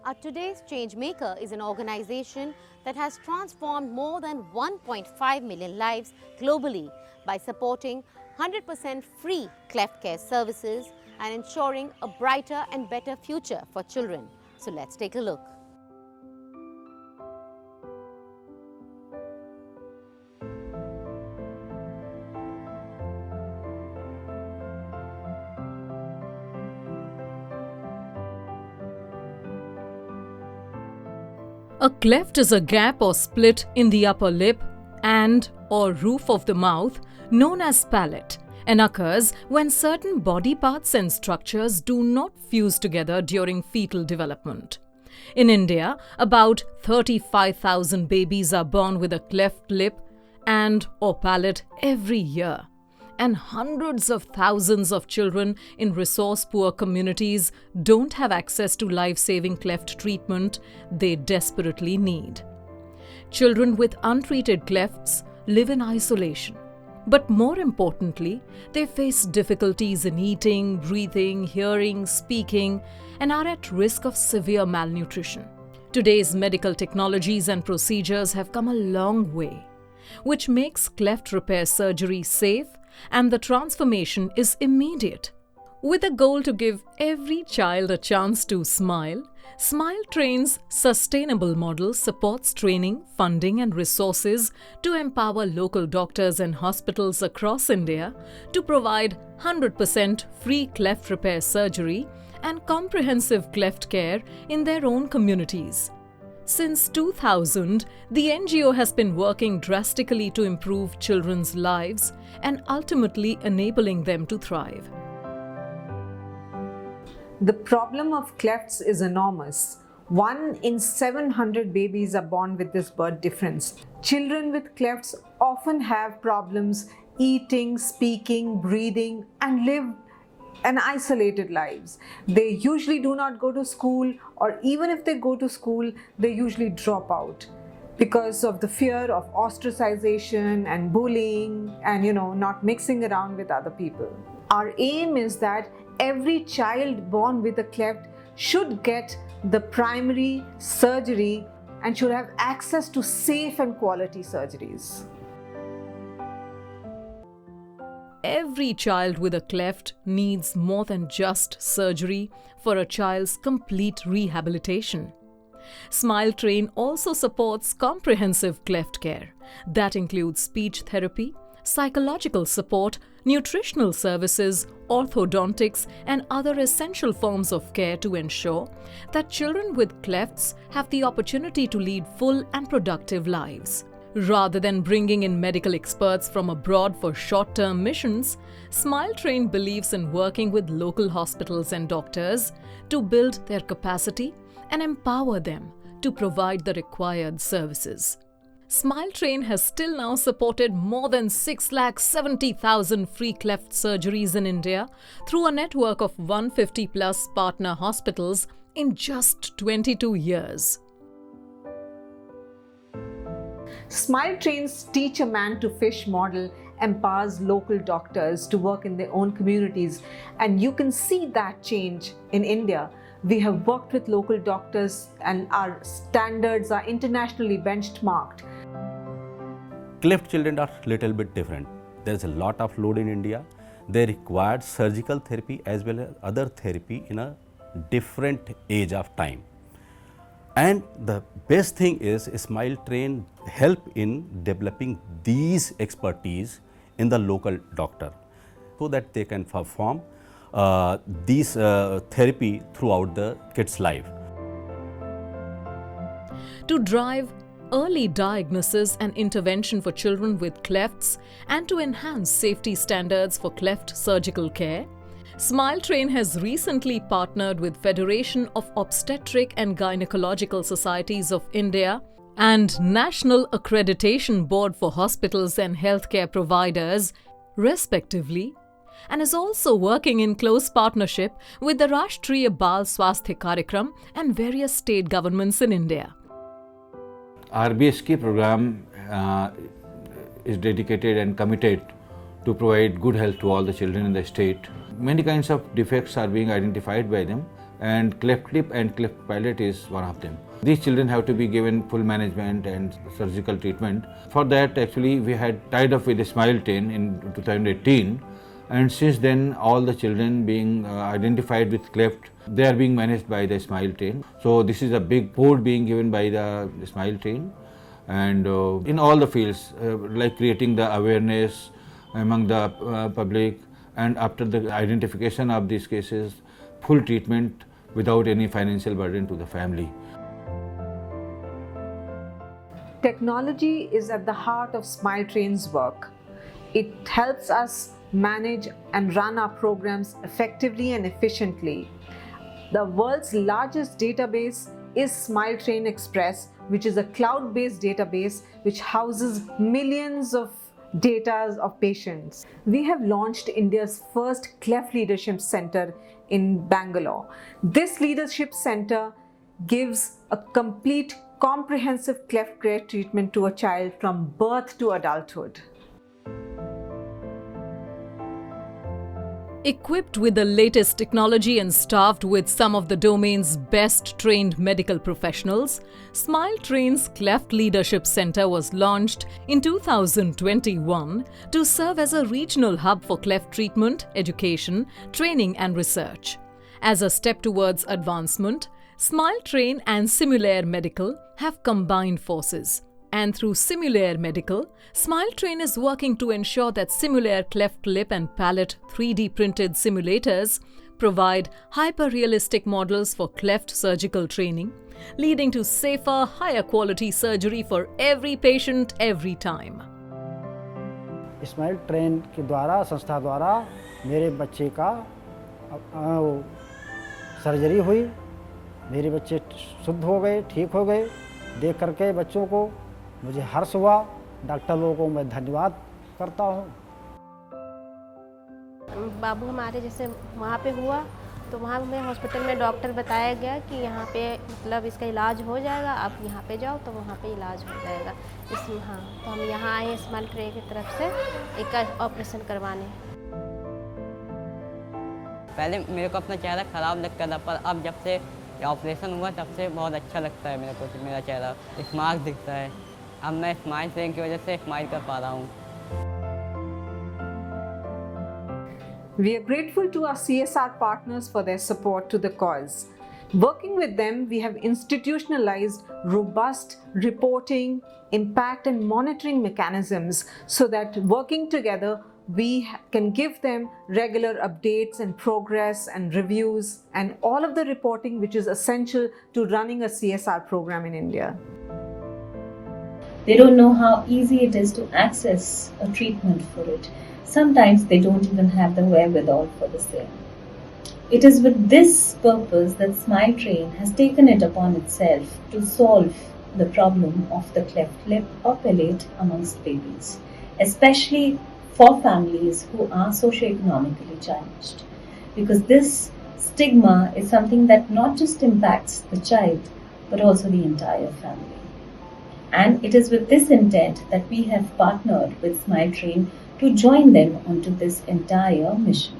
Our today's Changemaker is an organization that has transformed more than 1.5 million lives globally by supporting 100% free cleft care services and ensuring a brighter and better future for children. So let's take a look. A cleft is a gap or split in the upper lip and/or roof of the mouth known as palate and occurs when certain body parts and structures do not fuse together during fetal development. In India, about 35,000 babies are born with a cleft lip and/or palate every year, and hundreds of thousands of children in resource-poor communities don't have access to life-saving cleft treatment they desperately need. Children with untreated clefts live in isolation. But more importantly, they face difficulties in eating, breathing, hearing, speaking, and are at risk of severe malnutrition. Today's medical technologies and procedures have come a long way, which makes cleft repair surgery safe, and the transformation is immediate. With a goal to give every child a chance to smile, Smile Train's sustainable model supports training, funding and resources to empower local doctors and hospitals across India to provide 100% free cleft repair surgery and comprehensive cleft care in their own communities. Since 2000, the NGO has been working drastically to improve children's lives and ultimately enabling them to thrive. The problem of clefts is enormous. 1 in 700 babies are born with this birth difference. Children with clefts often have problems eating, speaking, breathing, and live an isolated lives. They usually do not go to school, or even if they go to school, they usually drop out because of the fear of ostracization and bullying and not mixing around with other people. Our aim is that every child born with a cleft should get the primary surgery and should have access to safe and quality surgeries. Every child with a cleft needs more than just surgery for a child's complete rehabilitation. Smile Train also supports comprehensive cleft care that includes speech therapy, psychological support, nutritional services, orthodontics, and other essential forms of care to ensure that children with clefts have the opportunity to lead full and productive lives. Rather than bringing in medical experts from abroad for short-term missions, Smile Train believes in working with local hospitals and doctors to build their capacity and empower them to provide the required services. Smile Train has till now supported more than 670,000 free cleft surgeries in India through a network of 150 plus partner hospitals in just 22 years. Smile Train's Teach a Man to Fish model empowers local doctors to work in their own communities, and you can see that change in India. We have worked with local doctors and our standards are internationally benchmarked. Cleft children are little bit different. There is a lot of load in India. They require surgical therapy as well as other therapy in a different age of time. And the best thing is Smile Train help in developing these expertise in the local doctor so that they can perform these therapy throughout the kid's life. To drive early diagnosis and intervention for children with clefts and to enhance safety standards for cleft surgical care, Smile Train has recently partnered with Federation of Obstetric and Gynecological Societies of India and National Accreditation Board for Hospitals and Healthcare Providers, respectively, and is also working in close partnership with the Rashtriya Bal Swasthya Karyakram and various state governments in India. RBSK program is dedicated and committed to provide good health to all the children in the state. Many kinds of defects are being identified by them, and cleft lip and cleft palate is one of them. These children have to be given full management and surgical treatment. For that, actually, we had tied up with a Smile Train in 2018, and since then, all the children being identified with cleft, they are being managed by the Smile Train. So this is a big board being given by the Smile Train, and in all the fields, like creating the awareness among the public, and after the identification of these cases, full treatment without any financial burden to the family. Technology is at the heart of Smile Train's work. It helps us manage and run our programs effectively and efficiently. The world's largest database is Smile Train Express, which is a cloud-based database which houses millions of data of patients. We have launched India's first Cleft Leadership Center in Bangalore. This leadership center gives a complete comprehensive cleft care treatment to a child from birth to adulthood. Equipped with the latest technology and staffed with some of the domain's best trained medical professionals, Smile Train's Cleft Leadership Center was launched in 2021 to serve as a regional hub for cleft treatment, education, training and research. As a step towards advancement, Smile Train and Simulaire Medical have combined forces. And through Simulaire Medical, Smile Train is working to ensure that Simulaire cleft lip and palate 3D printed simulators provide hyper-realistic models for cleft surgical training, leading to safer, higher quality surgery for every patient every time. Smile train के द्वारा संस्था द्वारा मेरे बच्चे का surgery हुई, मेरे बच्चे शुद्ध हो गए, ठीक हो गए। देख करके बच्चों को मुझे हर्ष हुआ। डॉक्टर लोगों को मैं धन्यवाद करता हूँ। बाबू हमारे जैसे वहाँ पे हुआ तो वहाँ में हॉस्पिटल में डॉक्टर बताया गया कि यहाँ पे मतलब इसका इलाज हो जाएगा, आप यहाँ पे जाओ तो वहाँ पे इलाज हो जाएगा। हाँ, तो हम यहाँ आए स्माइल ट्रे की तरफ से एक ऑपरेशन करवाने। पहले मेरे को अपना चेहरा ख़राब लगता था, पर अब जब से ऑपरेशन हुआ तब से बहुत अच्छा लगता है मेरे को। मेरा चेहरा स्मार्ट दिखता है। अब मैं स्माइल ट्रेन की वजह से स्माइल कर पा रहा हूँ। We are grateful to our CSR partners for their support to the cause. Working with them, we have institutionalized robust reporting, impact and monitoring mechanisms so that working together, we can give them regular updates and progress and reviews and all of the reporting which is essential to running a CSR program in India. They don't know how easy it is to access a treatment for it. Sometimes they don't even have the wherewithal for the same. It is with this purpose that Smile Train has taken it upon itself to solve the problem of the cleft lip or palate amongst babies, especially for families who are socioeconomically challenged. Because this stigma is something that not just impacts the child, but also the entire family. And it is with this intent that we have partnered with Smile Train to join them onto this entire mission.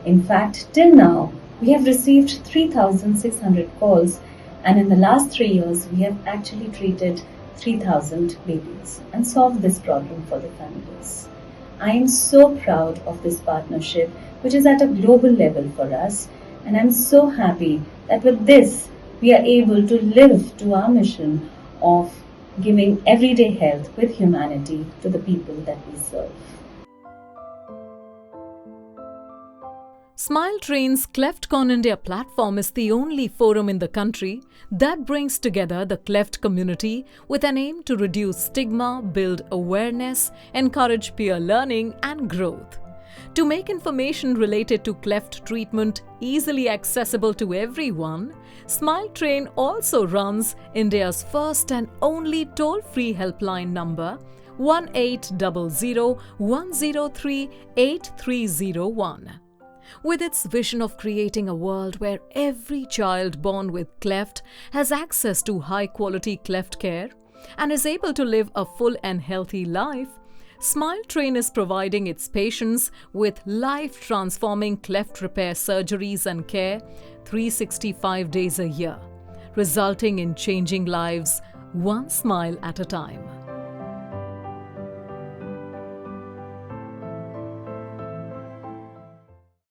In fact, till now, we have received 3,600 calls, and in the last 3 years, we have actually treated 3,000 babies and solved this problem for the families. I am so proud of this partnership, which is at a global level for us, and I'm so happy that with this, we are able to live to our mission of giving everyday health with humanity to the people that we serve. Smile Train's CleftCon India platform is the only forum in the country that brings together the cleft community with an aim to reduce stigma, build awareness, encourage peer learning and growth. To make information related to cleft treatment easily accessible to everyone, Smile Train also runs India's first and only toll-free helpline number 1800-103-8301. With its vision of creating a world where every child born with cleft has access to high-quality cleft care and is able to live a full and healthy life, Smile Train is providing its patients with life-transforming cleft repair surgeries and care 365 days a year, resulting in changing lives one smile at a time.